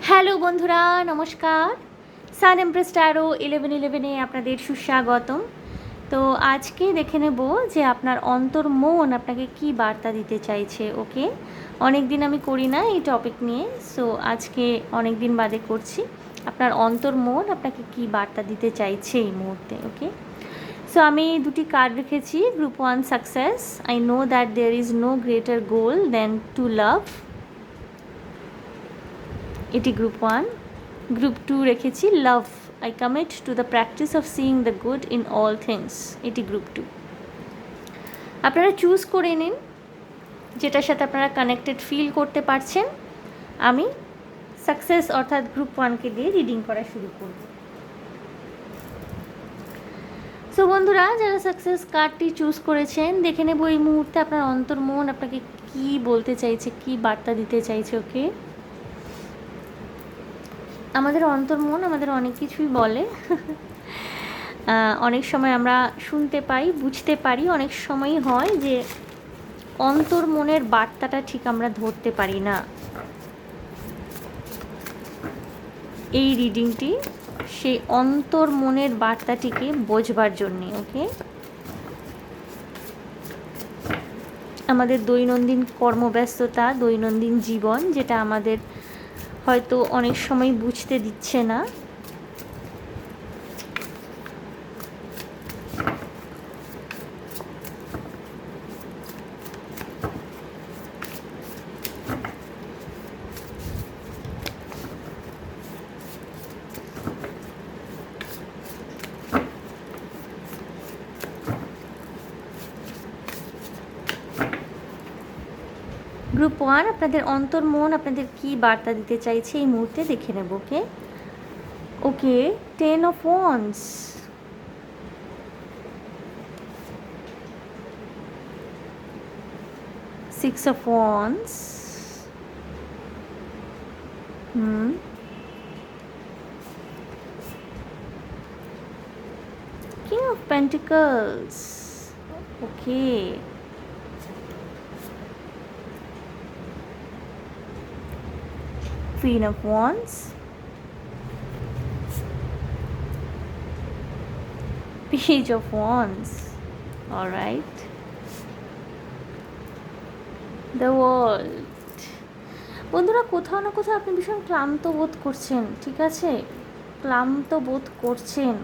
Hello বন্ধুরা, নমস্কার। সান empress taro 1111-এ আপনাদের সুস্বাগতম। তো আজকে দেখে নেব যে আপনার অন্তর্মন আপনাকে কি বার্তা দিতে চাইছে। ওকে, অনেক দিন আমি করি না এই টপিক নিয়ে, সো আজকে অনেক দিন বাদে করছি। আপনার অন্তর্মন আপনাকে কি বার্তা দিতে চাইছে এই মুহূর্তে। ওকে, সো আমি দুটি কার্ড রেখেছি। Group 1 success, I know that there is no greater goal than to love, এটি গ্রুপ 1। গ্রুপ 2 রেখেছি love, I commit to the practice of seeing the good in all things, এটি গ্রুপ 2। আপনারা choose করে নিন যেটার সাথে আপনারা কানেক্টেড ফিল করতে পারছেন। আমি সাকসেস অর্থাৎ গ্রুপ 1কে দিয়ে রিডিং করা শুরু করব। সো বন্ধুরা, যারা সাকসেস কার্ডটি চুজ করেছেন, দেখে নেব এই মুহূর্তে আপনার অন্তর্মন আপনাকে কি বলতে চাইছে, কি বার্তা দিতে চাইছে। ওকে, আমাদের অন্তর্মন আমাদের অনেক কিছুই বলে। অনেক সময় আমরা শুনতে পাই, বুঝতে পারি, অনেক সময়ই হয় যে অন্তর্মনের বার্তাটা ঠিক আমরা ধরতে পারি না। এই রিডিংটি সেই অন্তর্মনের বার্তাটিকে বোঝবার জন্যে। ওকে, আমাদের দৈনন্দিন কর্মব্যস্ততা, দৈনন্দিন জীবন, যেটা আমাদের হয়তো অনেক সময় বুঝতে দিচ্ছে না। গ্রুপ 1 আপনাদের অন্তর্মন আপনাদের কি বার্তা দিতে চাইছে এই মুহূর্তে দেখে নেব। ওকে ওকে 10 of Wands, Six of Wands, King of Pentacles, okay, Queen of Wands, Page of Wands, all right, The World। বন্ধুরা, কোথাও না কোথাও আপনি ভীষণ ক্লান্ত বোধ করছেন, ঠিক আছে, ক্লান্ত বোধ করছেন।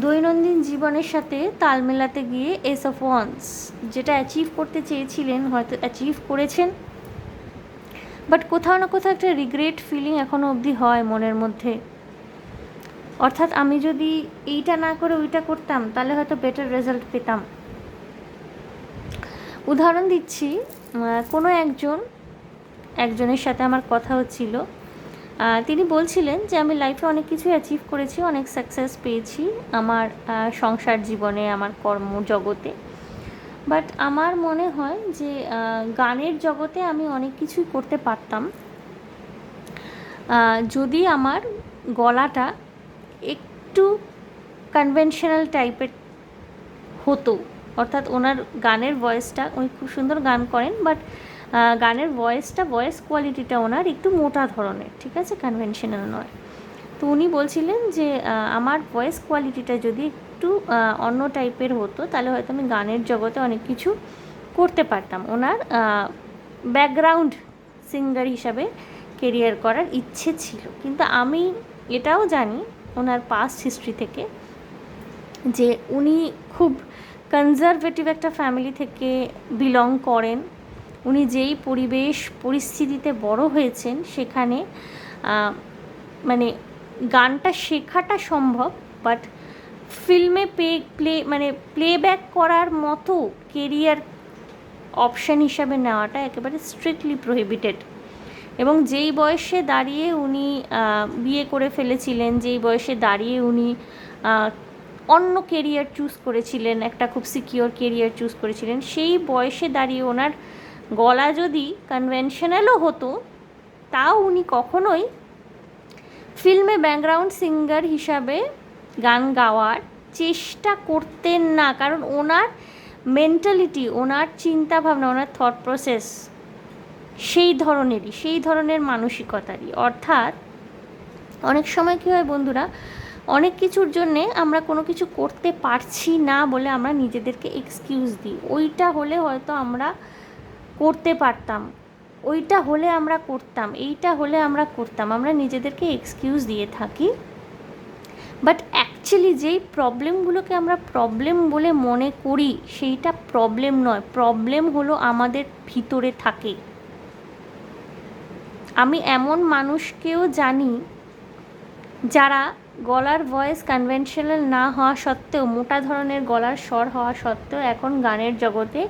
দৈনন্দিন জীবনের সাথে তাল মেলাতে গিয়ে এস অফ ওয়ান্স, যেটা অ্যাচিভ করতে চেয়েছিলেন হয়তো অ্যাচিভ করেছেন, বাট কোথাও না কোথাও একটা রিগ্রেট ফিলিং এখনও অবধি হয় মনের মধ্যে। অর্থাৎ আমি যদি এইটা না করে ওইটা করতাম তাহলে হয়তো বেটার রেজাল্ট পেতাম। উদাহরণ দিচ্ছি, কোনো একজনের সাথে আমার কথা হচ্ছিল। তিনি বলছিলেন যে আমি লাইফে অনেক কিছু অ্যাচিভ করেছি, অনেক সাকসেস পেয়েছি আমার সংসার জীবনে, আমার কর্মজগতে, বাট আমার মনে হয় যে গানের জগতে আমি অনেক কিছুই করতে পারতাম যদি আমার গলাটা একটু কনভেনশনাল টাইপের হতো। অর্থাৎ ওনার গানের ভয়েসটা, উনি খুব সুন্দর গান করেন, বাট গানের ভয়েস কোয়ালিটিটা ওনার একটু মোটা ধরনের, ঠিক আছে, কনভেনশনাল নয়। তো উনি বলছিলেন যে আমার ভয়েস কোয়ালিটিটা যদি একটু অন্য টাইপের হতো তাহলে হয়তো আমি গানের জগতে অনেক কিছু করতে পারতাম। ওনার ব্যাকগ্রাউন্ড সিঙ্গার হিসাবে কেরিয়ার করার ইচ্ছে ছিল, কিন্তু আমি এটাও জানি ওনার পাস্ট হিস্ট্রি থেকে যে উনি খুব কনজারভেটিভ একটা ফ্যামিলি থেকে বিলং করেন। উনি যেই পরিস্থিতিতে বড় হয়েছেন সেখানে মানে গানটা শেখাটা সম্ভব, বাট ফিল্মে প্লেব্যাক করার মতো কেরিয়ার অপশান হিসাবে নেওয়াটা একেবারে স্ট্রিক্টলি প্রহিবিটেড। এবং যেই বয়সে দাঁড়িয়ে উনি বিয়ে করে ফেলেছিলেন, যেই বয়সে দাঁড়িয়ে উনি অন্য কেরিয়ার চুজ করেছিলেন, একটা খুব সিকিওর কেরিয়ার চুজ করেছিলেন, সেই বয়সে দাঁড়িয়ে ওনার গলা যদি কনভেনশনালও হতো তাও উনি কখনোই ফিল্মে ব্যাকগ্রাউন্ড সিঙ্গার হিসাবে গান গাওয়ার চেষ্টা করতেন না। কারণ ওনার মেন্টালিটি, ওনার চিন্তাভাবনা, ওনার থট প্রসেস সেই ধরনের মানসিকতারই। অর্থাৎ অনেক সময় কী হয় বন্ধুরা, অনেক কিছুর জন্যে আমরা কোনো কিছু করতে পারছি না বলে আমরা নিজেদেরকে এক্সকিউজ দিই। ওইটা হলে হয়তো আমরা করতে পারতাম, ওইটা হলে আমরা করতাম, এইটা হলে আমরা করতাম, আমরা নিজেদেরকে এক্সকিউজ দিয়ে থাকি। বাট অ্যাকচুয়ালি যেই প্রবলেমগুলোকে আমরা প্রবলেম বলে মনে করি সেইটা প্রবলেম নয়, প্রবলেম হলো আমাদের ভিতরে থাকে। আমি এমন মানুষকেও জানি যারা গলার ভয়েস কনভেনশনাল না হওয়া সত্ত্বেও, মোটা ধরনের গলার স্বর হওয়া সত্ত্বেও এখন গানের জগতে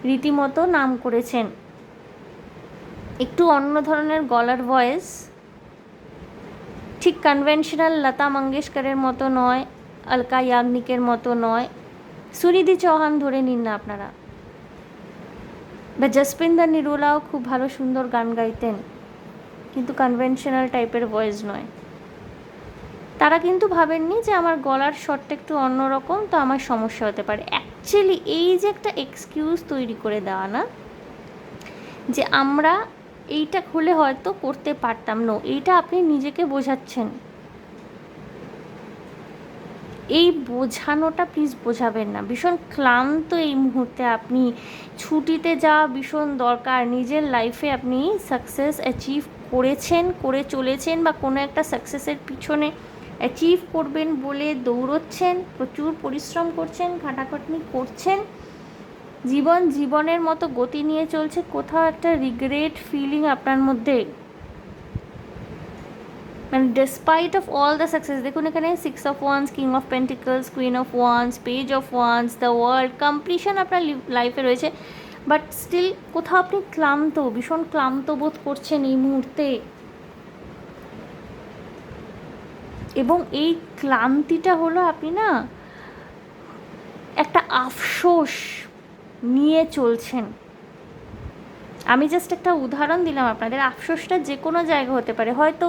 রীতিমতো নাম করেছেন। একটু অন্য ধরনের গলার ভয়েস, ঠিক কনভেনশনাল লতা মঙ্গেশকরের মতো নয়, অলকা ইয়াগনিকের মতো নয়, সুনিধি চৌহান ধরে নিন না আপনারা, বা জসপিন্দর নিরোলাও খুব ভালো সুন্দর গান গাইতেন, কিন্তু কনভেনশনাল টাইপের ভয়েস নয়। তারা কিন্তু ভাবেননি যে আমার গলার স্বরটা একটু অন্যরকম, তো আমার সমস্যা হতে পারে। অ্যাকচুয়ালি এই যে একটা এক্সকিউজ তৈরি করে দেওয়া না, যে আমরা এইটা হলে হয়তো করতে পারতাম, না, এইটা আপনি নিজেকে বোঝাচ্ছেন। এই বোঝানোটা প্লিজ বোঝাবেন না। ভীষণ ক্লান্ত এই মুহূর্তে, আপনি ছুটিতে যাওয়া ভীষণ দরকার। নিজের লাইফে আপনি সাকসেস অ্যাচিভ করেছেন, করে চলেছেন, বা কোনো একটা সাকসেসের পিছনে অ্যাচিভ করবেন বলে দৌড়চ্ছেন, প্রচুর পরিশ্রম করছেন, খাটাখাটনি করছেন, জীবনের মতো গতি নিয়ে চলছে, কোথাও একটা রিগ্রেট ফিলিং আপনার মধ্যে, মানে despite of all the success. দেখুন এখানে 6 of Wands, king of pentacles, queen of wands, page of wands, the world, completion আপনার লাইফে রয়েছে, বাট স্টিল কোথাও আপনি ক্লান্ত, ভীষণ ক্লান্ত বোধ করছেন এই মুহূর্তে। এবং এই ক্লান্তিটা হলো আপনি না একটা আফসোস নিয়ে চলছেন। আমি জাস্ট একটা উদাহরণ দিলাম আপনাদের। আফসোসটা যে কোনো জায়গা হতে পারে, হয়তো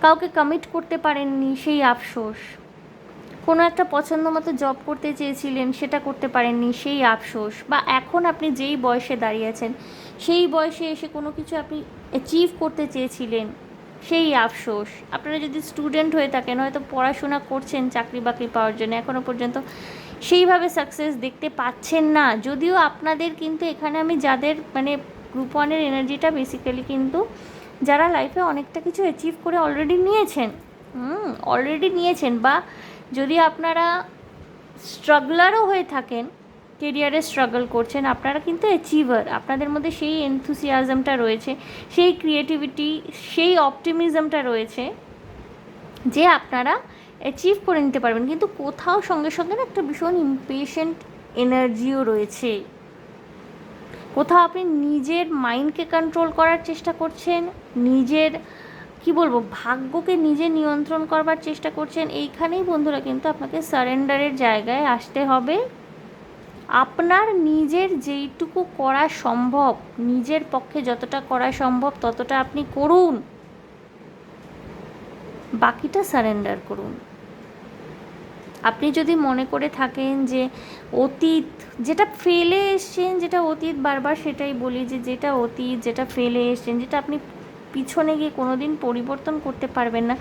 কাউকে কমিট করতে পারেননি সেই আফসোস, কোনো একটা পছন্দ মতো জব করতে চেয়েছিলেন সেটা করতে পারেননি সেই আফসোস, বা এখন আপনি যেই বয়সে দাঁড়িয়েছেন সেই বয়সে এসে কোনো কিছু আপনি অ্যাচিভ করতে চেয়েছিলেন সেই আফসোস। আপনারা যদি স্টুডেন্ট হয়ে থাকেন, হয়তো পড়াশোনা করছেন চাকরি বাকরি পাওয়ার জন্য, এখনও পর্যন্ত সেইভাবে সাকসেস দেখতে পাচ্ছেন না। যদিও আপনাদের কিন্তু এখানে আমি যাদের মানে গ্রুপ ওয়ানের এনার্জিটা বেসিক্যালি কিন্তু যারা লাইফে অনেকটা কিছু অ্যাচিভ করে অলরেডি নিয়েছেন, বা যদি আপনারা স্ট্রাগলারও হয়ে থাকেন, কেরিয়ারে স্ট্রাগল করছেন, আপনারা কিন্তু অ্যাচিভার। আপনাদের মধ্যে সেই এনথুসিয়াজমটা রয়েছে, সেই ক্রিয়েটিভিটি, সেই অপটিমিজমটা রয়েছে যে আপনারা অ্যাচিভ করে নিতে পারবেন। কিন্তু কোথাও সঙ্গে সঙ্গে না একটা ভীষণ ইমপেশেন্ট এনার্জিও রয়েছে। কোথাও আপনি নিজের মাইন্ডকে কন্ট্রোল করার চেষ্টা করছেন, নিজের ভাগ্যকে নিজে নিয়ন্ত্রণ করবার চেষ্টা করছেন। এইখানেই বন্ধুরা কিন্তু আপনাকে সারেন্ডারের জায়গায় আসতে হবে। আপনার নিজের যেইটুকু করা সম্ভব, নিজের পক্ষে যতটা করা সম্ভব ততটা আপনি করুন, বাকিটা সারেন্ডার করুন। আপনি যদি মনে করে থাকেন যে অতীত যেটা ফেলে এসছেন, যেটা অতীত, বারবার সেটাই বলি যে যেটা অতীত, যেটা ফেলে এসছেন, যেটা আপনি পিছনে গিয়ে কোনো দিন পরিবর্তন করতে পারবেন না,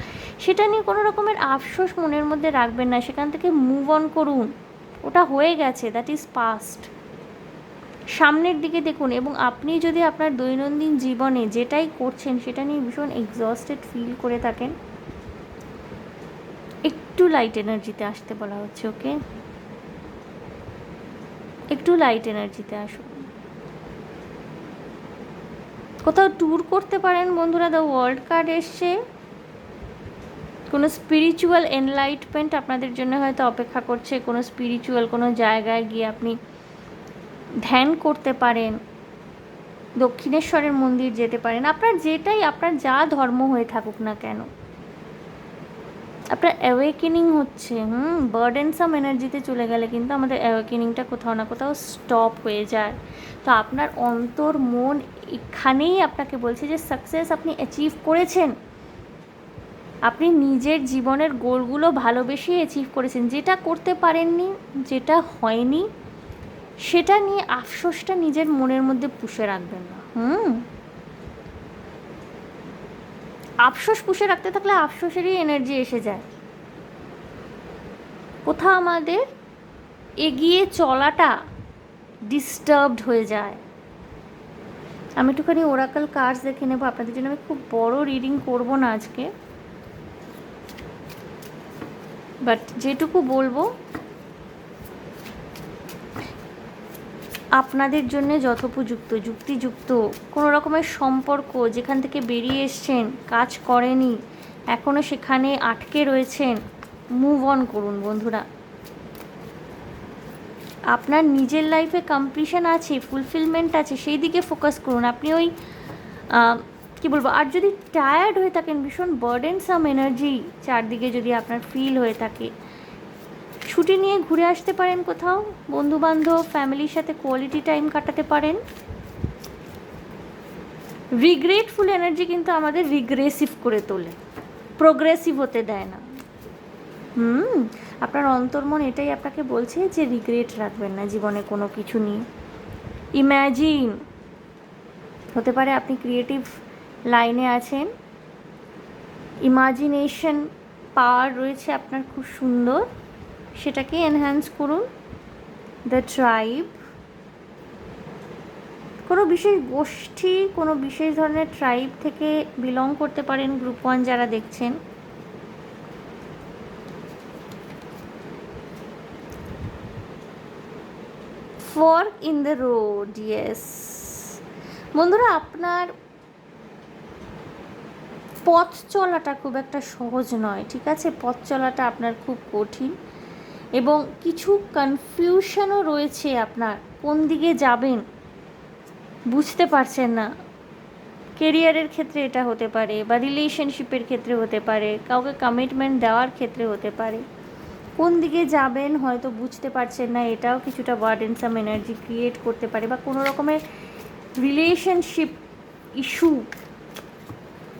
সেটা নিয়ে কোনো রকমের আফসোস মনের মধ্যে রাখবেন না। সেখান থেকে মুভ অন করুন, ওটা হয়ে গেছে, দ্যাট ইজ পাস্ট। সামনের দিকে দেখুন। এবং আপনি যদি আপনার দৈনন্দিন জীবনে যেটাই করছেন সেটা নিয়ে ভীষণ এক্সস্টেড ফিল করে থাকেন, একটু লাইট এনার্জিতে আসতে বলা হচ্ছে, ওকে? একটু লাইট এনার্জিতে আসুন। কোথাও ট্যুর করতে পারেন বন্ধুরা, দ্য ওয়ার্ল্ড কার্ড এসছে। কোনো স্পিরিচুয়াল এনলাইটমেন্ট আপনাদের জন্য হয়তো অপেক্ষা করছে, কোনো স্পিরিচুয়াল কোনো জায়গায় গিয়ে আপনি ধ্যান করতে পারেন, দক্ষিণেশ্বরের মন্দির যেতে পারেন, আপনার যা ধর্ম হয়ে থাকুক না কেন, আপনার অ্যাওয়েকেনিং হচ্ছে। বার্ডেনসাম এনার্জিতে চলে গেলে কিন্তু আমাদের অ্যাওয়েকেনিংটা কোথাও না কোথাও স্টপ হয়ে যায়। তো আপনার অন্তর মন এখানেই আপনাকে বলছে যে সাকসেস আপনি অ্যাচিভ করেছেন, আপনি নিজের জীবনের গোলগুলো ভালোবেসে অ্যাচিভ করেছেন। যেটা করতে পারেননি, যেটা হয়নি, সেটা নিয়ে আফসোসটা নিজের মনের মধ্যে পুষে রাখবেন না। হুম, আফসোস পুষে রাখতে থাকলে আফসোসেরই এনার্জি এসে যায়। কোথাও আমাদের এগিয়ে চলাটা ডিস্টার্বড হয়ে যায়। আমি একটুখানি ওরাকল কার্ডস দেখে নেবো আপনাদের জন্য। আমি খুব বড় রিডিং করব না আজকে, বাট যেটুকু বলবো আপনাদের জন্য যথোপযুক্ত, যুক্তিযুক্ত। কোনো রকমের সম্পর্ক যেখান থেকে বেরিয়ে এসছেন, কাজ করেনি, এখনও সেখানে আটকে রয়েছেন, মুভ অন করুন বন্ধুরা। আপনার নিজের লাইফে কমপ্লিশন আছে, ফুলফিলমেন্ট আছে, সেই দিকে ফোকাস করুন। আপনি ওই কী বলবো, আর যদি টায়ার্ড হয়ে থাকেন, ভীষণ বার্ডেনসাম এনার্জি চারদিকে যদি আপনার ফিল হয়ে থাকে, ছুটি নিয়ে ঘুরে আসতে পারেন কোথাও, বন্ধুবান্ধব ফ্যামিলির সাথে কোয়ালিটি টাইম কাটাতে পারেন। রিগ্রেটফুল এনার্জি কিন্তু আমাদের রিগ্রেসিভ করে তোলে, প্রোগ্রেসিভ হতে দেয় না। আপনার অন্তর্মন এটাই আপনাকে বলছে যে রিগ্রেট রাখবেন না জীবনে কোনো কিছু নিয়ে। ইম্যাজিন, হতে পারে আপনি ক্রিয়েটিভ লাইনে আছেন, ইমাজিনেশন পাওয়ার রয়েছে আপনার খুব সুন্দর, সেটাকে এনহ্যান্স করুন। দ্য ট্রাইব, কোনো বিশেষ গোষ্ঠী, কোনো বিশেষ ধরনের ট্রাইব থেকে বিলং করতে পারেন গ্রুপ 1 যারা দেখছেন। Fork in the road, yes বন্ধুরা, আপনার পথ চলাটা খুব একটা সহজ নয়, ঠিক আছে? পথ চলাটা আপনার খুব কঠিন এবং কিছু কনফিউশনও রয়েছে। আপনার কোন দিকে যাবেন বুঝতে পারছেন না। কেরিয়ারের ক্ষেত্রে এটা হতে পারে, বা রিলেশনশিপের ক্ষেত্রে হতে পারে, কাউকে কমিটমেন্ট দেওয়ার ক্ষেত্রে হতে পারে। কোন দিকে যাবেন হয়তো বুঝতে পারছেন না, এটাও কিছুটা বার্ডেনসাম এনার্জি ক্রিয়েট করতে পারে। বা কোনো রকমের রিলেশনশিপ ইস্যু,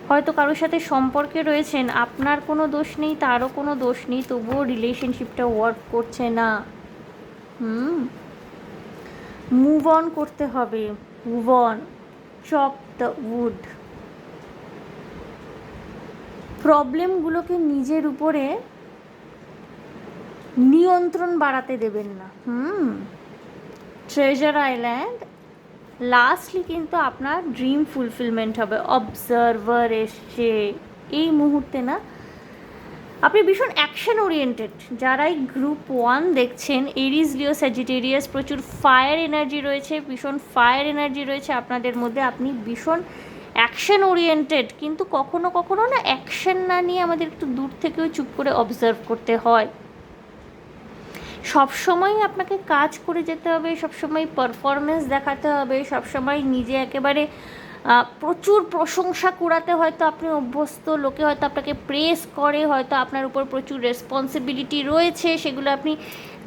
হয়তো কারোর সাথে সম্পর্কে রয়েছেন, আপনার কোনো দোষ নেই, তারও কোনো দোষ নেই, তবুও রিলেশনশিপটা ওয়ার্ক করছে না। মুভ অন করতে হবে, move on, chop the wood. প্রবলেমগুলোকে নিজের উপরে নিয়ন্ত্রণ বাড়াতে দেবেন না। ট্রেজার আইল্যান্ড, লাস্টলি কিন্তু আপনার ড্রিম ফুলফিলমেন্ট হবে। অবজারভার এসছে এই মুহূর্তে না, আপনি ভীষণ অ্যাকশন ওরিয়েন্টেড। যারাই গ্রুপ 1 দেখছেন, এরিস, লিও, স্যাজিটেরিয়াস, প্রচুর ফায়ার এনার্জি রয়েছে, ভীষণ ফায়ার এনার্জি রয়েছে আপনাদের মধ্যে। আপনি ভীষণ অ্যাকশন ওরিয়েন্টেড, কিন্তু কখনো কখনো না অ্যাকশন না নিয়ে আমাদের একটু দূর থেকেও চুপ করে অবজার্ভ করতে হয়। সবসময় আপনাকে কাজ করে যেতে হবে, সবসময় পারফরমেন্স দেখাতে হবে, সবসময় নিজে একেবারে প্রচুর প্রশংসা কুড়াতে হয়তো আপনি অভ্যস্ত, লোকে হয়তো আপনাকে প্রেস করে, হয়তো আপনার উপর প্রচুর রেসপন্সিবিলিটি রয়েছে, সেগুলো আপনি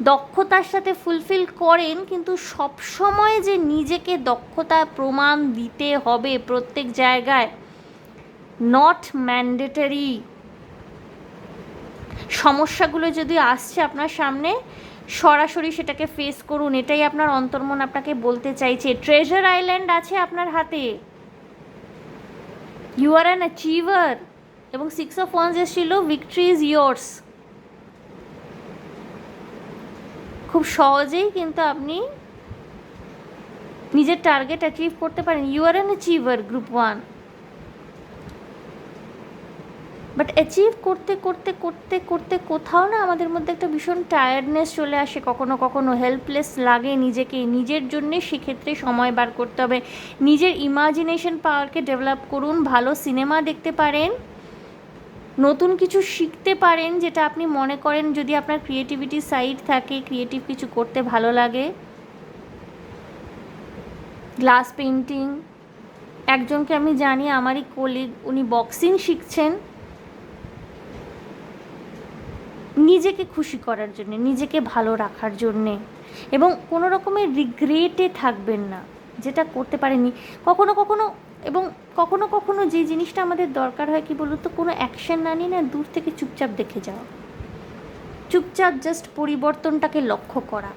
দক্ষতার সাথে ফুলফিল করেন, কিন্তু সবসময় যে নিজেকে দক্ষতা প্রমাণ দিতে হবে প্রত্যেক জায়গায়, নট ম্যান্ডেটরি। সমস্যাগুলো যদি আসছে আপনার সামনে, সরাসরি সেটাকে ফেস করুন, এটাই আপনার অন্তর্মন আপনাকে বলতে চাইছে। ট্রেজার আইল্যান্ড আছে আপনার হাতে, ইউ আর অ্যান অ্যাচিভার, এবং 6 of Wands এসেছিল, ভিক্টরি ইজ ইয়োর্স। খুব সহজেই কিন্তু আপনি নিজের টার্গেট অ্যাচিভ করতে পারেন। You are an achiever group 1, but achieve করতে করতে করতে করতে কোথাও না আমাদের মধ্যে একটা ভীষণ টায়ার্ডনেস চলে আসে, কখনো কখনো হেল্পলেস লাগে নিজেকে। নিজের জন্যে সেক্ষেত্রে সময় বার করতে হবে। নিজের ইমাজিনেশন পাওয়ারকে ডেভেলপ করুন, ভালো সিনেমা দেখতে পারেন, নতুন কিছু শিখতে পারেন, যেটা আপনি মনে করেন যদি আপনার ক্রিয়েটিভিটি সাইড থাকে, ক্রিয়েটিভ কিছু করতে ভালো লাগে। গ্লাস পেইন্টিং, একজনকে আমি জানি, আমারই কলিগ, উনি বক্সিং শিখছেন নিজেকে খুশি করার জন্যে, নিজেকে ভালো রাখার জন্যে, এবং কোনো রকমের রিগ্রেটে থাকবেন না যেটা করতে পারেনি কখনো কখনো। এবং কখনো কখনো যে জিনিসটা আমাদের দরকার হয় কি বলুন তো, কোনো অ্যাকশন না নিয়ে না দূর থেকে চুপচাপ দেখে যাওয়া, চুপচাপ জাস্ট পরিবর্তনটাকে লক্ষ্য করা।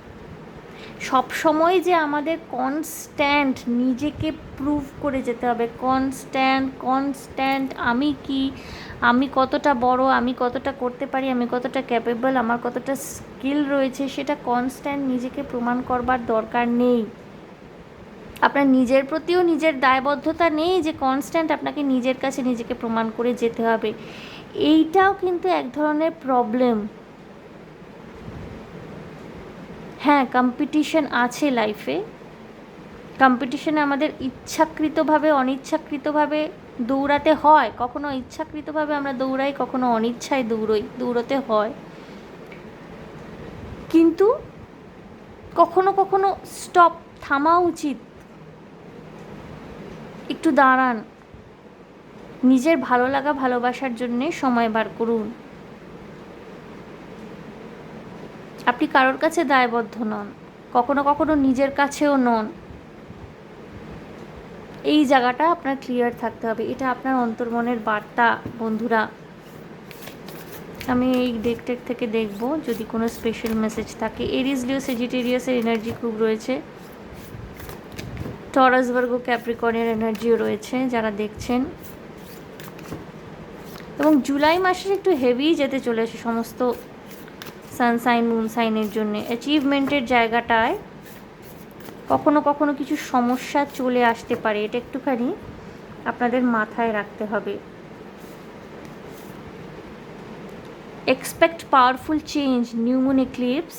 সব সময় যে আমাদের কনস্ট্যান্ট নিজেকে প্রুভ করে যেতে হবে, কনস্ট্যান্ট আমি কতটা বড়, আমি কতটা করতে পারি, আমি কতটা ক্যাপেবল, আমার কতটা স্কিল রয়েছে, সেটা কনস্ট্যান্ট নিজেকে প্রমাণ করবার দরকার নেই। আপনার নিজের প্রতিও নিজের দায়বদ্ধতা নেই যে কনস্ট্যান্ট আপনাকে নিজের কাছে নিজেকে প্রমাণ করে যেতে হবে। এইটাও কিন্তু এক ধরনের প্রবলেম। হ্যাঁ, কম্পিটিশন আছে লাইফে। কম্পিটিশনে আমাদের ইচ্ছাকৃতভাবে অনিচ্ছাকৃতভাবে দৌড়াতে হয়। কখনো ইচ্ছাকৃতভাবে আমরা দৌড়াই, কখনো অনিচ্ছায় দৌড়াতে হয়। কিন্তু কখনো কখনো স্টপ, থামা উচিত। একটু দাঁড়ান, নিজের ভালো লাগা ভালোবাসার জন্যে সময় বার করুন। আপনি কারোর কাছে দায়বদ্ধ নন, কখনো কখনো নিজের কাছেও নন। এই জায়গাটা আপনার ক্লিয়ার থাকতে হবে। এটা আপনার অন্তর্মনের বার্তা বন্ধুরা। আমি এই ডেক থেকে দেখব যদি কোনো স্পেশাল মেসেজ থাকে। এরিস, লিও, সেজিটেরিয়াসের এনার্জি খুব রয়েছে, টরাস, ভার্গো, ক্যাপ্রিকর্নের এনার্জিও রয়েছে যারা দেখছেন। এবং জুলাই মাসের একটু হেভি যেতে চলেছে সমস্ত সানসাইন মুন সাইনের জন্য। অ্যাচিভমেন্টের জায়গাটায় কখনো কখনো কিছু সমস্যা চলে আসতে পারে, এটা একটুখানি আপনাদের মাথায় রাখতে হবে। Expect powerful change, new moon eclipse,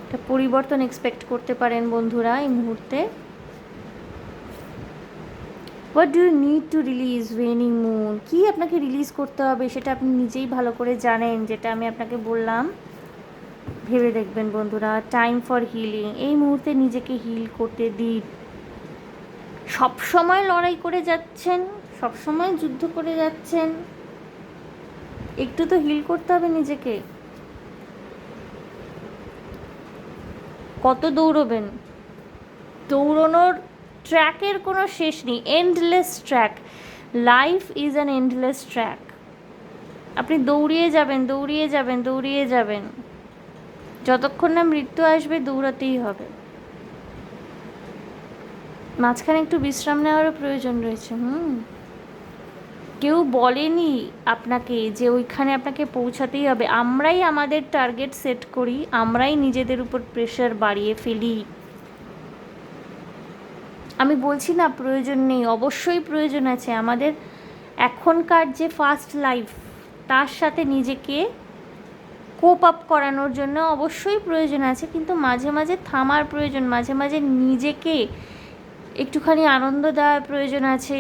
একটা পরিবর্তন এক্সপেক্ট করতে পারেন বন্ধুরা এই মুহূর্তে। What do you need to release, waning moon, কী আপনাকে রিলিজ করতে হবে সেটা আপনি নিজেই ভালো করে জানেন, যেটা আমি আপনাকে বললাম ভেবে দেখবেন বন্ধুরা। টাইম ফর হিলিং, এই মুহূর্তে নিজেকে হিল করতে দিন। সবসময় লড়াই করে যাচ্ছেন, সবসময় যুদ্ধ করে যাচ্ছেন, একটু তো হিল করতে হবে নিজেকে। কত দৌড়বেন? দৌড়নোর ট্র্যাকের কোনো শেষ নেই, endless track. Life is an endless track. আপনি দৌড়িয়ে যাবেন, দৌড়িয়ে যাবেন, দৌড়িয়ে যাবেন, যতক্ষণ না মৃত্যু আসবে দৌড়াতেই হবে। মাঝখানে একটু বিশ্রাম নেওয়ারও প্রয়োজন রয়েছে। কেউ বলেনি আপনাকে যে ওইখানে আপনাকে পৌঁছাতেই হবে। আমরাই আমাদের টার্গেট সেট করি, আমরাই নিজেদের উপর প্রেশার বাড়িয়ে ফেলি। আমি বলছি না প্রয়োজন নেই, অবশ্যই প্রয়োজন আছে। আমাদের এখনকার যে ফাস্ট লাইফ, তার সাথে নিজেকে কোপ আপ করানোর জন্য অবশ্যই প্রয়োজন আছে, কিন্তু মাঝে মাঝে থামার প্রয়োজন, মাঝে মাঝে নিজেকে একটুখানি আনন্দ দেওয়ার প্রয়োজন আছে।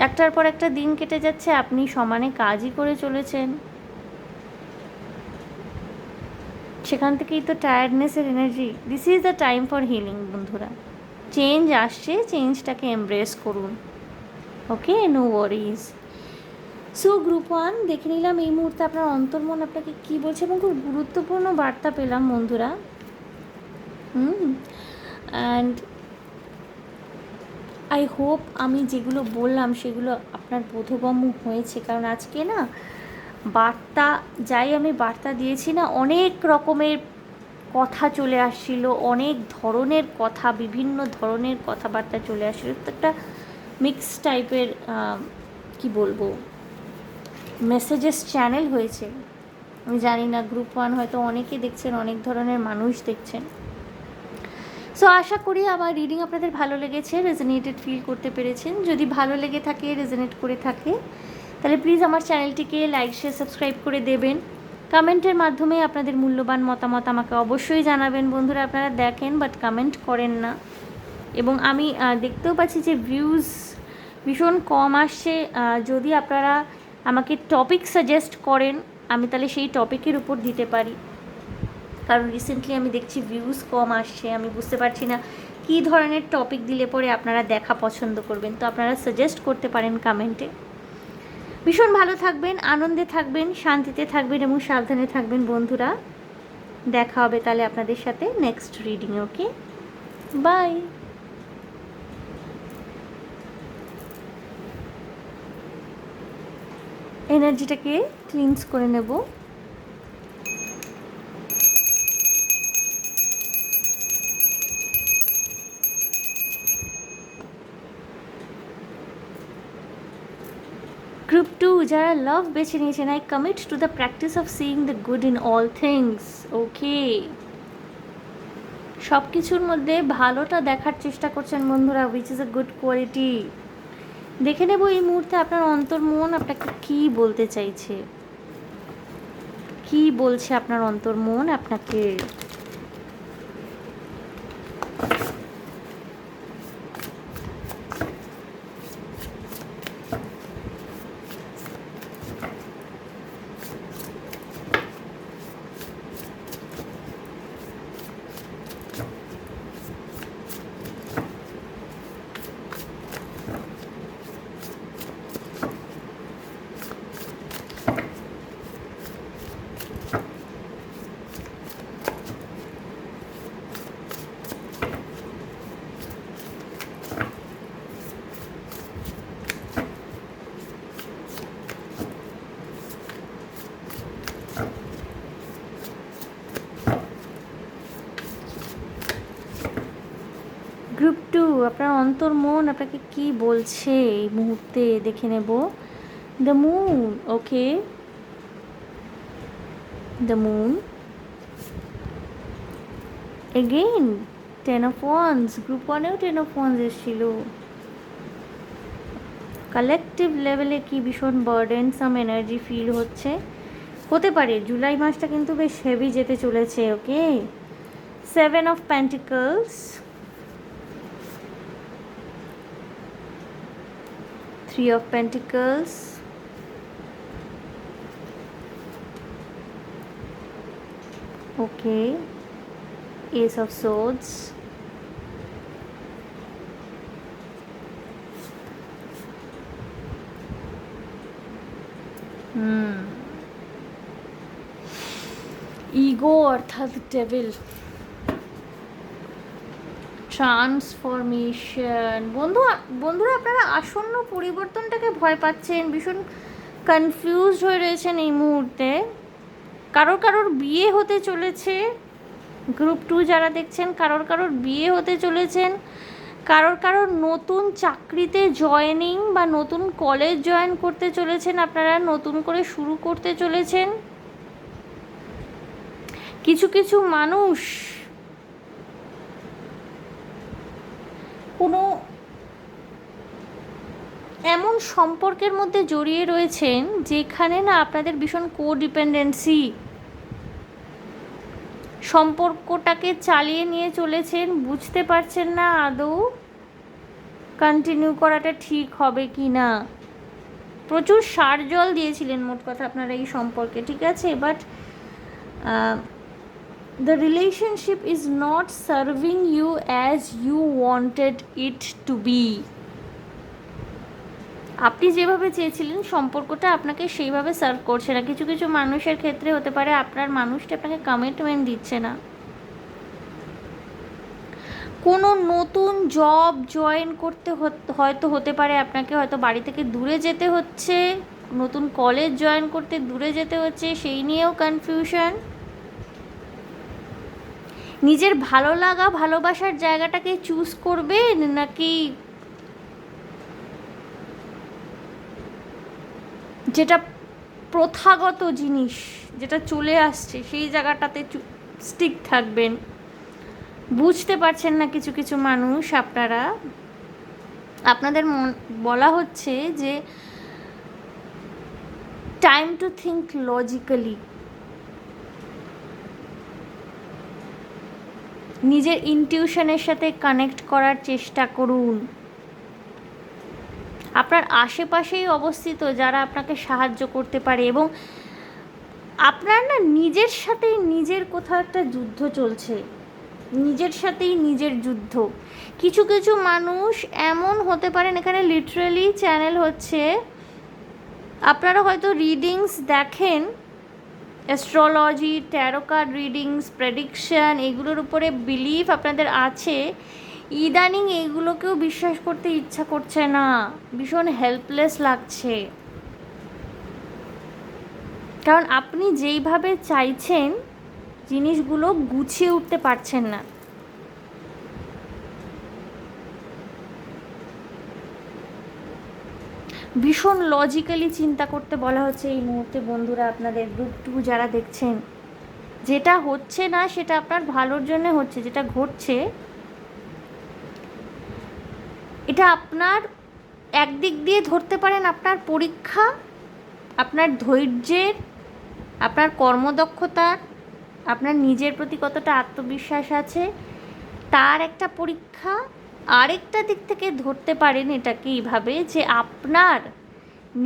একটার পর একটা দিন কেটে যাচ্ছে, আপনি সমানে কাজই করে চলেছেন, সেখান থেকেই তো টায়ার্ডনেসের energy. This is the time for healing বন্ধুরা। চেঞ্জ আসছে, চেঞ্জটাকে এমব্রেস করুন। Okay, no worries. So group 1 দেখে নিলাম এই মুহূর্তে আপনার অন্তর্মন আপনাকে কী বলছে, এবং খুব গুরুত্বপূর্ণ বার্তা পেলাম বন্ধুরা। অ্যান্ড আই হোপ আমি যেগুলো বললাম সেগুলো আপনার বোধগম্য হয়েছে। কারণ আজকে না বার্তা, যাই আমি বার্তা দিয়েছি না, অনেক রকমের কথা চলে আসছিল, অনেক ধরনের কথা, বিভিন্ন ধরনের কথাবার্তা চলে আসছিল। তো একটা মিক্স টাইপের কি বলবো, মেসেজেস চ্যানেল হয়েছে। আমি জানি না, গ্রুপ 1 হয়তো অনেকে দেখছেন, অনেক ধরনের মানুষ দেখছেন। সো আশা করি আমার রিডিং আপনাদের ভালো লেগেছে, রেজোনেটেড ফিল করতে পেরেছেন। যদি ভালো লেগে থাকে, রেজোনেট করে থাকে, তাহলে প্লিজ আমার চ্যানেলটিকে লাইক, শেয়ার, সাবস্ক্রাইব করে দেবেন। কমেন্টের মাধ্যমে আপনাদের মূল্যবান মতামত আমাকে অবশ্যই জানাবেন বন্ধুরা। আপনারা দেখেন বাট কমেন্ট করেন না, এবং আমি দেখতেও পাচ্ছি যে ভিউজ ভীষণ কম আসছে। যদি আপনারা আমাকে টপিক সাজেস্ট করেন, আমি তাহলে সেই টপিকের উপর দিতে পারি। কারণ রিসেন্টলি আমি দেখছি ভিউজ কম আসছে, আমি বুঝতে পারছি না কী ধরনের টপিক দিলে পরে আপনারা দেখা পছন্দ করবেন। তো আপনারা সাজেস্ট করতে পারেন কমেন্টে। ভীষণ ভালো থাকবেন, আনন্দে থাকবেন, শান্তিতে থাকবেন এবং সাবধানে থাকবেন বন্ধুরা। দেখা হবে তাহলে আপনাদের সাথে নেক্সট রিডিং। Okay, bye. এনার্জিটাকে ক্লিনস করে নেব। গ্রুপ 2 যারা লাভ বেছে নিয়েছেন, I commit to the practice of seeing the good in all things. Okay, সব কিছুর মধ্যে ভালোটা দেখার চেষ্টা করছেন বন্ধুরা, which is a good quality. দেখে নেব এই মুহূর্তে আপনার অন্তর্মন আপনাকে কি বলতে চাইছে, কি বলছে আপনার অন্তর্মন আপনাকে। গ্রুপ 2 আপনার অন্তর্মন আপনাকে কি বলছে এই মুহূর্তে, দেখে নেব। The moon, okay, the moon again 10 of wands। Group 1-এও 10 of wands এসেছিল। কালেকটিভ লেভেলে কি ভীষণ বার্ডেনসাম এনার্জি ফিল হতে পারে। জুলাই মাসটা কিন্তু বেশ হেভি যেতে চলেছে। ওকে, 7 of pentacles, 3 of pentacles, okay, ace of swords, ego অর্থাৎ ডেভিল, ট্রান্সফরমেশন। বন্ধুরা আপনারা আসন্ন পরিবর্তনটাকে ভয় পাচ্ছেন, ভীষণ কনফিউজড হয়ে রয়েছেন এই মুহূর্তে। কারোর বিয়ে হতে চলেছে। গ্রুপ 2 যারা দেখছেন, কারোর বিয়ে হতে চলেছেন, কারোর নতুন চাকরিতে জয়েনিং বা নতুন কলেজ জয়েন করতে চলেছেন, আপনারা নতুন করে শুরু করতে চলেছেন। কিছু মানুষ কোনো এমন সম্পর্কের মধ্যে জড়িয়ে রয়েছেন যেখানে না আপনাদের ভীষণ কোডিপেন্ডেন্সি, সম্পর্কটাকে চালিয়ে নিয়ে চলেছেন, বুঝতে পারছেন না আদৌ কন্টিনিউ করাটা ঠিক হবে কি না। প্রচুর সার জল দিয়েছিলেন মোট কথা আপনারা এই সম্পর্কে, ঠিক আছে, but the relationship is not serving you as you wanted it to be। আপনি যেভাবে চেয়েছিলেন সম্পর্কটা আপনাকে সেইভাবে সার্ভ করছে না। কিছু মানুষের ক্ষেত্রে হতে পারে আপনার মানুষটা আপনাকে কমিটমেন্ট দিচ্ছে না। কোনো নতুন জব জয়েন করতে হয়তো হতে পারে আপনাকে, হয়তো বাড়ি থেকে দূরে যেতে হচ্ছে, নতুন কলেজ জয়েন করতে দূরে যেতে হচ্ছে, সেই নিয়েও কনফিউশন। নিজের ভালো লাগা ভালোবাসার জায়গাটাকে চুজ করবেন নাকি যেটা প্রথাগত জিনিস যেটা চলে আসছে সেই জায়গাটাতে স্টিক থাকবেন। বুঝতে পারছেন না কিছু মানুষ আপনাদের বলা হচ্ছে যে টাইম টু থিঙ্ক লজিক্যালি, নিজের ইনটিউশনের সাথে কানেক্ট করার চেষ্টা করুন। আপনার আশেপাশেই অবস্থিত যারা আপনাকে সাহায্য করতে পারে, এবং আপনার না নিজের সাথেই নিজের কোথাও একটা যুদ্ধ চলছে, নিজের সাথেই নিজের যুদ্ধ। কিছু মানুষ এমন হতে পারেন, এখানে লিটারালি চ্যানেল হচ্ছে আপনারা হয়তো রিডিংস দেখেন, astrology, taro card readings, prediction, এগুলোর উপরে বিলিভ আপনাদের আছে। ইদানিং এইগুলোকেও বিশ্বাস করতে ইচ্ছা করছে না, ভীষণ হেল্পলেস লাগছে, কারণ আপনি যেইভাবে চাইছেন জিনিসগুলো গুছিয়ে উঠতে পারছেন না। ভীষণ লজিক্যালি চিন্তা করতে বলা হচ্ছে এই মুহূর্তে বন্ধুরা। আপনাদের গ্রুপ 2 যারা দেখছেন, যেটা হচ্ছে না সেটা আপনার ভালোর জন্য হচ্ছে, যেটা ঘটছে এটা আপনার একদিক দিয়ে ধরতে পারেন আপনার পরীক্ষা, আপনার ধৈর্যের, আপনার কর্মদক্ষতার, আপনার নিজের প্রতি কতটা আত্মবিশ্বাস আছে তার একটা পরীক্ষা। আরেকটা দিক থেকে ধরতে পারেন এটাকে এইভাবে যে আপনার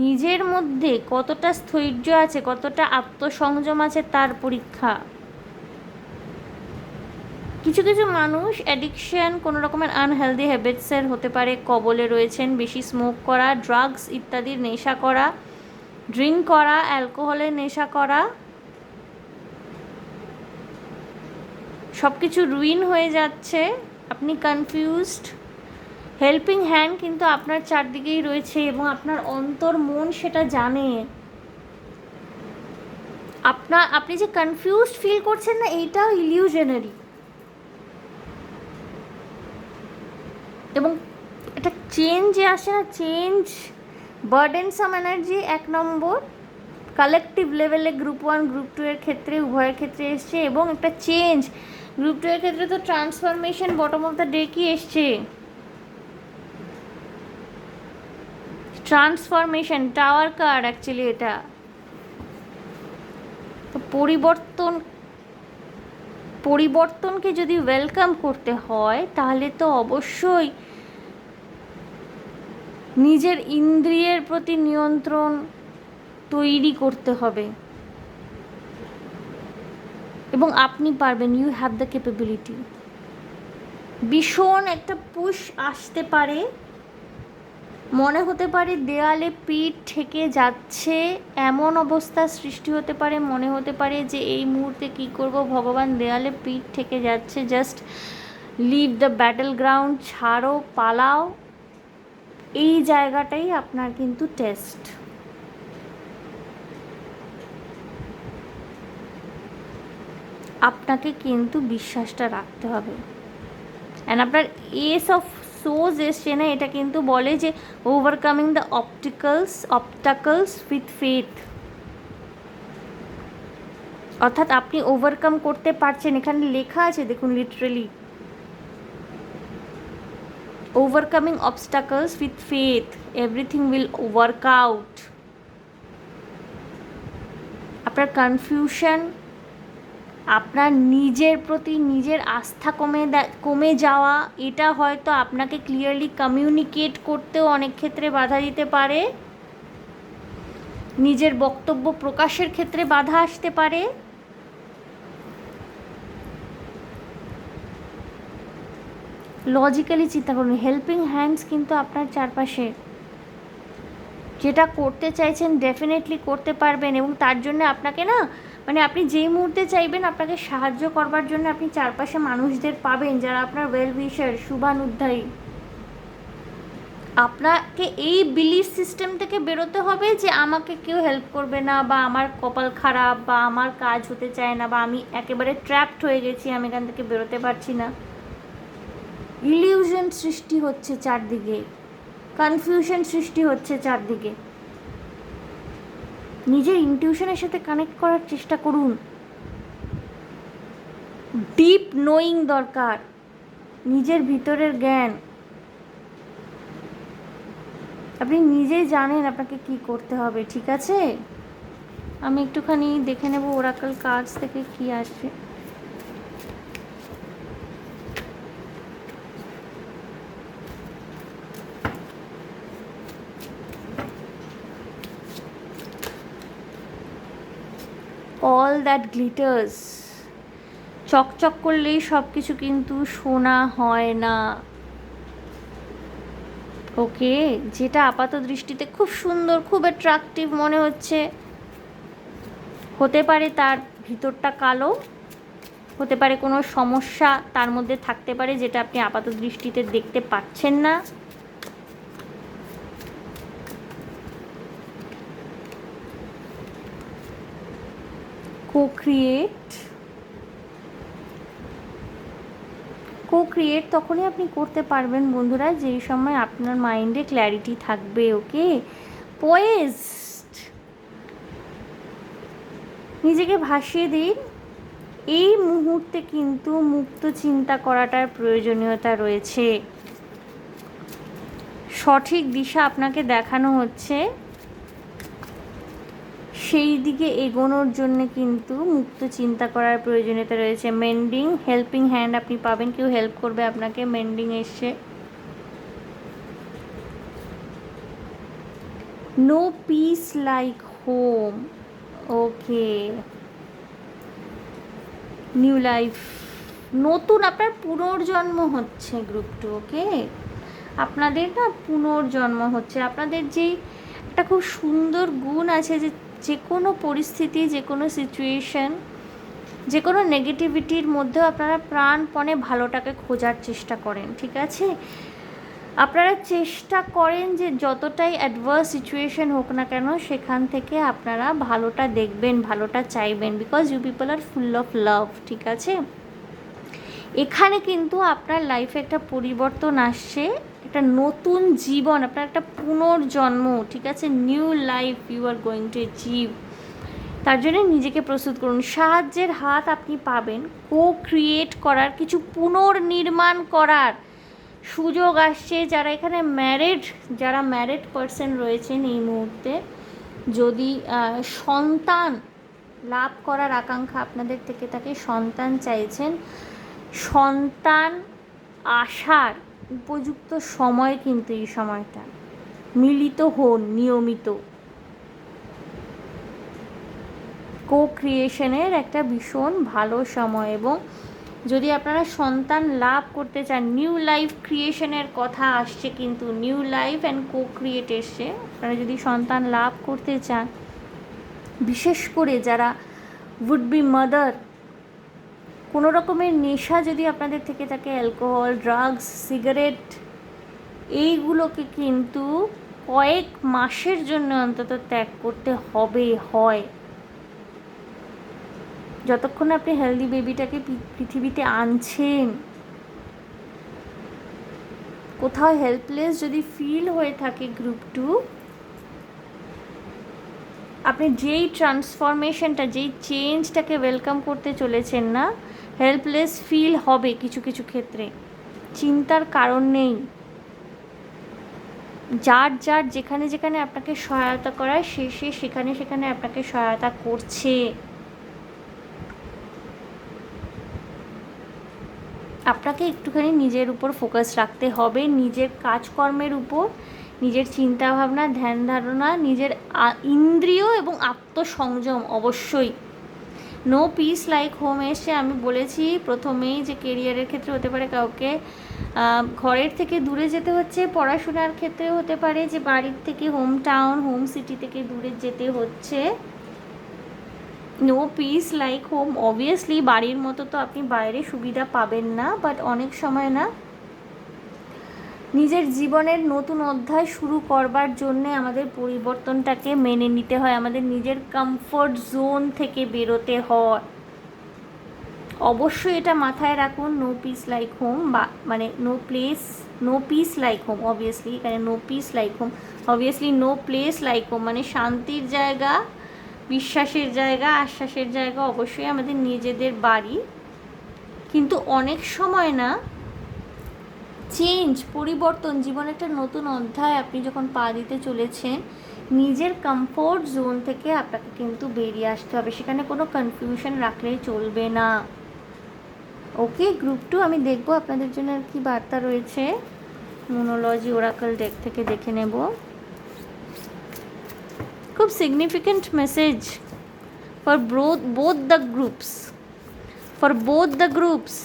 নিজের মধ্যে কতটা স্থৈর্য আছে, কতটা আত্মসংযম আছে তার পরীক্ষা। কিছু কিছু মানুষ অ্যাডিকশন, কোনো রকমের আনহেলদি হ্যাবিটসের হতে পারে কবলে রয়েছেন। বেশি স্মোক করা, ড্রাগস ইত্যাদির নেশা করা, ড্রিঙ্ক করা, অ্যালকোহলের নেশা করা, সব কিছু রুইন হয়ে যাচ্ছে, আপনি কনফিউজড। হেল্পিং হ্যান্ড কিন্তু আপনার চারদিকেই রয়েছে এবং আপনার অন্তর মন সেটা জানে। আপনি যে কনফিউজড ফিল করছেন না, এইটাও ইলিউশনারি। এবং এটা চেঞ্জ যে আসে না, চেঞ্জ বার্ডেনসাম এনার্জি 1 নম্বর কালেকটিভ লেভেলে গ্রুপ 1 গ্রুপ 2 এর ক্ষেত্রে উভয়ের ক্ষেত্রে এসছে। এবং একটা চেঞ্জ গ্রুপ 2 এর ক্ষেত্রে তো transformation bottom of the day কি এসছে, ট্রান্সফরমেশন টাওয়ার কার্ড অ্যাকচুয়ালি এটা। তো পরিবর্তনকে যদি ওয়েলকাম করতে হয় তাহলে তো অবশ্যই নিজের ইন্দ্রিয়ের প্রতি নিয়ন্ত্রণ তৈরি করতে হবে এবং আপনি পারবেন। You have the capability. ভীষণ একটা পুশ আসতে পারে, মনে হতে পারে দেয়ালে পিঠ ঠেকে যাচ্ছে, এমন অবস্থার সৃষ্টি হতে পারে, মনে হতে পারে যে এই মুহূর্তে কি করব ভগবান, দেয়ালে পিঠ ঠেকে যাচ্ছে, just leave the battleground, ছাড়ো, পালাও। এই জায়গাটাই আপনার কিন্তু টেস্ট। আপনাকে কিন্তু বিশ্বাসটা রাখতে হবে। অ্যান্ড আপনার এস অফ সোজ এসছে না, এটা কিন্তু বলে যে overcoming the obstacles with faith. অর্থাৎ আপনি ওভারকাম করতে পারছেন। এখানে লেখা আছে দেখুন, literally overcoming obstacles with faith, everything will work out. আপনার কনফিউশন, আপনার নিজের প্রতি নিজের আস্থা কমে যাওয়া, এটা হয়তো আপনাকে ক্লিয়ারলি কমিউনিকেট করতেও অনেক ক্ষেত্রে বাধা দিতে পারে। নিজের বক্তব্য প্রকাশের ক্ষেত্রে বাধা আসতে পারে। লজিক্যালি চিন্তা করুন, হেল্পিং হ্যান্ডস কিন্তু আপনার চারপাশে। যেটা করতে চাইছেন ডেফিনেটলি করতে পারবেন এবং তার জন্য আপনাকে না, মানে আপনি যেই মুহূর্তে চাইবেন আপনাকে সাহায্য করবার জন্য আপনি চারপাশে মানুষদের পাবেন যারা আপনার ওয়েল উইশার, শুভানুধ্যায়ী। আপনাকে এই বিলিফ সিস্টেম থেকে বেরোতে হবে যে আমাকে কেউ হেল্প করবে না, বা আমার কপাল খারাপ, বা আমার কাজ হতে চায় না, বা আমি একেবারে ট্র্যাপড হয়ে গেছি, আমি এখান থেকে বেরোতে পারছি না। ইলিউশন সৃষ্টি হচ্ছে চারদিকে, কনফিউশন সৃষ্টি হচ্ছে চারদিকে। নিজের ইনটিউশনের সাথে কানেক্ট করার চেষ্টা করুন। ডিপ নোয়িং দরকার, নিজের ভিতরের জ্ঞান। আপনি নিজেই জানেন আপনাকে কি করতে হবে, ঠিক আছে? আমি একটুখানি দেখে নেব ওরাকল কার্ডস থেকে কি আসবে। অল দ্যাট গ্লিটার্স, চকচক করলেই সব কিছু কিন্তু সোনা হয় না। ওকে, যেটা আপাত দৃষ্টিতে খুব সুন্দর, খুব অ্যাট্রাকটিভ মনে হচ্ছে, হতে পারে তার ভিতরটা কালো, হতে পারে কোনো সমস্যা তার মধ্যে থাকতে পারে যেটা আপনি আপাত দৃষ্টিতে দেখতে পাচ্ছেন না। co-create তখনই আপনি করতে পারবেন বন্ধুরা যেই সময় আপনার মাইন্ডে ক্ল্যারিটি থাকবে। ওকে, পোয়েজড, নিজেকে ভাসিয়ে দিন। এই মুহূর্তে কিন্তু মুক্ত চিন্তা করাটার প্রয়োজনীয়তা রয়েছে। সঠিক দিশা আপনাকে দেখানো হচ্ছে, সেই দিকে এগোনোর জন্য কিন্তু মুক্ত চিন্তা করার প্রয়োজনীয়তা রয়েছে। মেন্ডিং, হেল্পিং হ্যান্ড আপনি পাবেন, কেউ হেল্প করবে আপনাকে। মেন্ডিং এসছে। নো পিস লাইক হোম, ওকে। নিউ লাইফ, নতুন আপনার পুনর্জন্ম হচ্ছে গ্রুপ টু, ওকে। আপনাদের না পুনর্জন্ম হচ্ছে। আপনাদের যেই একটা খুব সুন্দর গুণ আছে যে যে কোনো পরিস্থিতি, যে কোনো সিচুয়েশন, যে কোনো নেগেটিভিটির মধ্যেও আপনারা প্রাণপণে ভালোটাকে খোঁজার চেষ্টা করেন, ঠিক আছে। আপনারা চেষ্টা করেন যে যতটাই অ্যাডভার্স সিচুয়েশন হোক না কেন সেখান থেকে আপনারা ভালোটা দেখবেন, ভালোটা চাইবেন, because you people are full of love, ঠিক আছে। এখানে কিন্তু আপনার লাইফে একটা পরিবর্তন আসছে, একটা নতুন জীবন, আপনার একটা পুনর্জন্ম, ঠিক আছে। New life you are going to achieve. তার জন্য নিজেকে প্রস্তুত করুন। সাহায্যের হাত আপনি পাবেন, কো ক্রিয়েট করার, কিছু পুনর্নির্মাণ করার সুযোগ আসছে। যারা এখানে যারা ম্যারিড পারসন রয়েছেন এই মুহূর্তে, যদি সন্তান লাভ করার আকাঙ্ক্ষা আপনাদের থেকে থাকে, সন্তান চাইছেন, সন্তান আসার উপযুক্ত সময় কিন্তু এই সময়টা। মিলিত হন নিয়মিত। কো ক্রিয়েশনের একটা ভীষণ ভালো সময়। এবং যদি আপনারা সন্তান লাভ করতে চান, নিউ লাইফ ক্রিয়েশনের কথা আসছে, কিন্তু new life and co create এসছে। আপনারা যদি সন্তান লাভ করতে চান, বিশেষ করে যারা উড বি মাদার, কোনো রকমের নেশা যদি আপনাদের থেকে থাকে, অ্যালকোহল, ড্রাগস, সিগারেট, এইগুলোকে কিন্তু কয়েক মাসের জন্য অন্তত ত্যাগ করতে হয়, যতক্ষণ আপনি হেলদি বেবিটাকে পৃথিবীতে আনছেন। কোথাও হেল্পলেস যদি ফিল হয়ে থাকে গ্রুপ টু, আপনি যেই ট্রান্সফরমেশনটা, যেই চেঞ্জটাকে ওয়েলকাম করতে চলেছেন না, হেল্পলেস ফিল হবে কিছু কিছু ক্ষেত্রে। চিন্তার কারণ নেই। যার যেখানে যেখানে আপনাকে সহায়তা করায় সে সেখানে সেখানে আপনাকে সহায়তা করছে। আপনাকে একটুখানি নিজের উপর ফোকাস রাখতে হবে, নিজের কাজকর্মের উপর, নিজের চিন্তাভাবনা, ধ্যান ধারণা, নিজের ইন্দ্রিয় এবং আত্মসংযম অবশ্যই। নো পিস লাইক হোম এসে আমি বলেছি প্রথমেই যে কেরিয়ারের ক্ষেত্রে হতে পারে কাউকে ঘরের থেকে দূরে যেতে হচ্ছে, পড়াশোনার ক্ষেত্রে হতে পারে যে বাড়ির থেকে হোম টাউন, হোম সিটি থেকে দূরে যেতে হচ্ছে। No peace like home, obviously বাড়ির মতো তো আপনি বাইরে সুবিধা পাবেন না, বাট অনেক সময় না নিজের জীবনের নতুন অধ্যায় শুরু করবার জন্যে আমাদের পরিবর্তনটাকে মেনে নিতে হয়, আমাদের নিজের কমফোর্ট জোন থেকে বেরোতে হয়। অবশ্যই এটা মাথায় রাখুন। নো পিস লাইক হোম, বা মানে no peace like home, obviously এখানে no peace like home, obviously no place like home, মানে শান্তির জায়গা, বিশ্বাসের জায়গা, আশ্বাসের জায়গা অবশ্যই আমাদের নিজেদের বাড়ি। কিন্তু অনেক সময় না পরিবর্তন, জীবনে একটা নতুন অধ্যায় আপনি যখন পা দিতে চলেছেন, নিজের কমফোর্ট জোন থেকে আপনাকে কিন্তু বেরিয়ে আসতে হবে, সেখানে কোনো কনফিউশন রাখলেই চলবে না। ওকে গ্রুপ টু, আমি দেখবো আপনাদের জন্য আর কি বার্তা রয়েছে নুমোলজি ওরাকল ডেক থেকে দেখে নেব। খুব significant message for both the groups,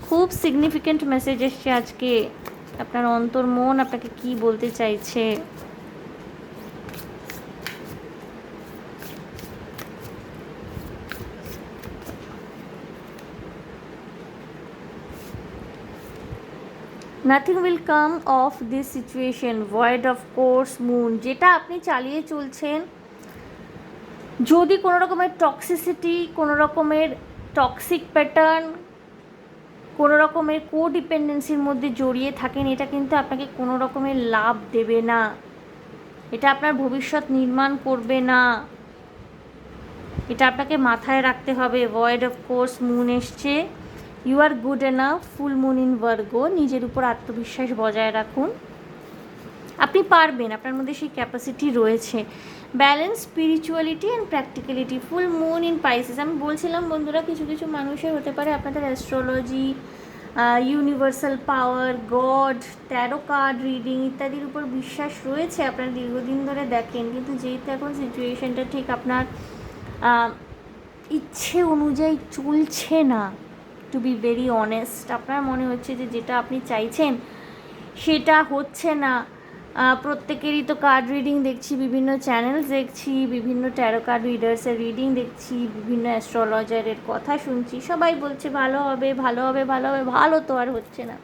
খুব সিগনিফিক্যান্ট মেসেজ এসছে আজকে। আপনার অন্তর্মন আপনাকে কি বলতে চাইছে। Nothing will come of this situation, void of course moon, যেটা আপনি চালিয়ে চলছেন, যদি কোনো রকমের টক্সিসিটি, কোনো রকমের টক্সিক প্যাটার্ন, কোনো রকমের কোডিপেন্ডেন্সির মধ্যে জড়িয়ে থাকেন, এটা কিন্তু আপনাকে কোনো রকমের লাভ দেবে না। এটা আপনার ভবিষ্যৎ নির্মাণ করবে না, এটা আপনাকে মাথায় রাখতে হবে। ভয়েড অফ কোর্স, মুন এসছে, you are good enough, full moon in Virgo. নিজের উপর আত্মবিশ্বাস বজায় রাখুন, আপনি পারবেন, আপনার মধ্যে সেই ক্যাপাসিটি রয়েছে। Balance spirituality and practicality, full moon in Pisces. আমি বলছিলাম বন্ধুরা, কিছু কিছু মানুষের হতে পারে আপনাদের অ্যাস্ট্রোলজি, ইউনিভার্সাল পাওয়ার, গড, ট্যারো কার্ড রিডিং ইত্যাদির উপর বিশ্বাস রয়েছে, আপনারা দীর্ঘদিন ধরে দেখেন, কিন্তু যেহেতু এখন সিচুয়েশনটা ঠিক আপনার ইচ্ছে অনুযায়ী চলছে না, টু বি ভেরি অনেস্ট, আপনার মনে হচ্ছে যে যেটা আপনি চাইছেন সেটা হচ্ছে না। প্রত্যেকেরই তো কার্ড রিডিং দেখছি, বিভিন্ন চ্যানেলস দেখছি, বিভিন্ন ট্যারো কার্ড রিডার্সের রিডিং দেখছি, বিভিন্ন অ্যাস্ট্রোলজারের কথা শুনছি, সবাই বলছে ভালো হবে ভালো হবে ভালো হবে, ভালো তো আর হচ্ছে না।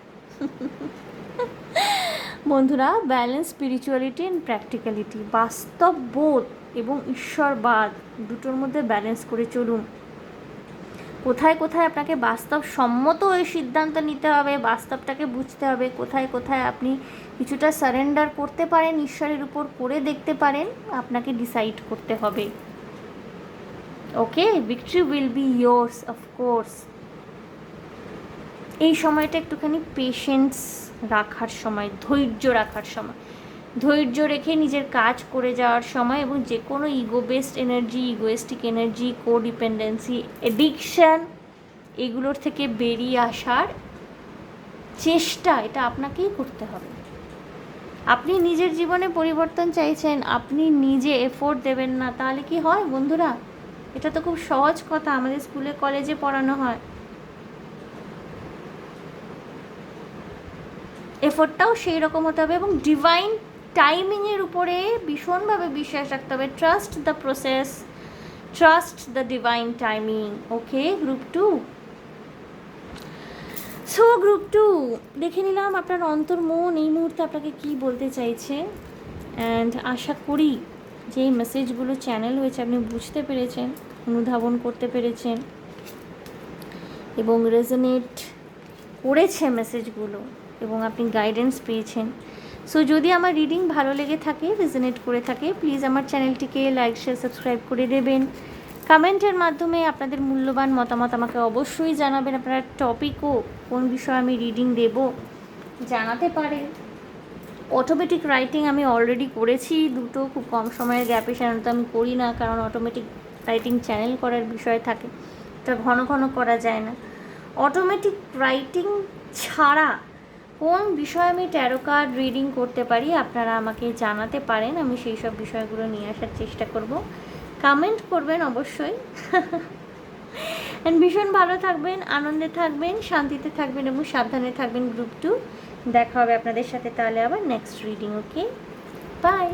বন্ধুরা, ব্যালেন্স স্পিরিচুয়ালিটি অ্যান্ড প্র্যাকটিক্যালিটি, বাস্তব বোধ এবং ঈশ্বরবাদ দুটোর মধ্যে ব্যালেন্স করে চলুন। কোথায় কোথায় আপনাকে বাস্তবসম্মত ওই সিদ্ধান্ত নিতে হবে, বাস্তবটাকে বুঝতে হবে, কোথায় কোথায় আপনি কিছুটা সারেন্ডার করতে পারেন, ঈশ্বরের উপর করে দেখতে পারেন, আপনাকে ডিসাইড করতে হবে। Okay, victory will be yours of course. এই সময়টা একটুখানি পেশেন্স রাখার সময়, ধৈর্য রাখার সময়, ধৈর্য রেখে নিজের কাজ করে যাওয়ার সময়, এবং যে কোনো ego based energy, egoistic energy, codependency, addiction, এগুলোর থেকে বেরিয়ে আসার চেষ্টা এটা আপনাকেই করতে হবে। আপনি নিজের জীবনে পরিবর্তন চাইছেন, আপনি নিজে এফোর্ট দেবেন না, তাহলে কি হয় বন্ধুরা? এটা তো খুব সহজ কথা, আমাদের স্কুলে কলেজে পড়ানো হয়। এফোর্টটাও সেই রকম হতে হবে, এবং ডিভাইন টাইমিংয়ের উপরে ভীষণভাবে বিশ্বাস রাখতে হবে। Trust the process, trust the divine timing. Okay group 2, so group 2 দেখে নিলাম আপনার অন্তর্মন এই মুহূর্তে আপনাকে কি বলতে চাইছে, অ্যান্ড আশা করি যে এই মেসেজগুলো চ্যানেল হয়েছে আপনি বুঝতে পেরেছেন, অনুধাবন করতে পেরেছেন এবং রেজোনেট করেছে মেসেজগুলো, এবং আপনি গাইডেন্স পেয়েছেন। সো যদি আমার রিডিং ভালো লেগে থাকে, রেজোনেট করে থাকে, প্লিজ আমার চ্যানেলটিকে লাইক শেয়ার সাবস্ক্রাইব করে দেবেন। কমেন্টের মাধ্যমে আপনাদের মূল্যবান মতামত আমাকে অবশ্যই জানাবেন। আপনারা টপিকও কোন বিষয়ে আমি রিডিং দেব জানাতে পারেন। অটোমেটিক রাইটিং আমি অলরেডি করেছি দুটো, খুব কম সময়ের গ্যাপে, সাধারণত আমি করি না, কারণ অটোমেটিক রাইটিং চ্যানেল করার বিষয় থাকে, এটা ঘন ঘন করা যায় না। অটোমেটিক রাইটিং ছাড়া কোন বিষয়ে আমি ট্যারো কার্ড রিডিং করতে পারি আপনারা আমাকে জানাতে পারেন, আমি সেই সব বিষয়গুলো নিয়ে আসার চেষ্টা করব। কমেন্ট করবেন অবশ্যই। অ্যান্ড ভীষণ ভালো থাকবেন, আনন্দে থাকবেন, শান্তিতে থাকবেন এবং সাবধানে থাকবেন গ্রুপ 2। দেখা হবে আপনাদের সাথে তাহলে আবার নেক্সট রিডিং। Okay, by.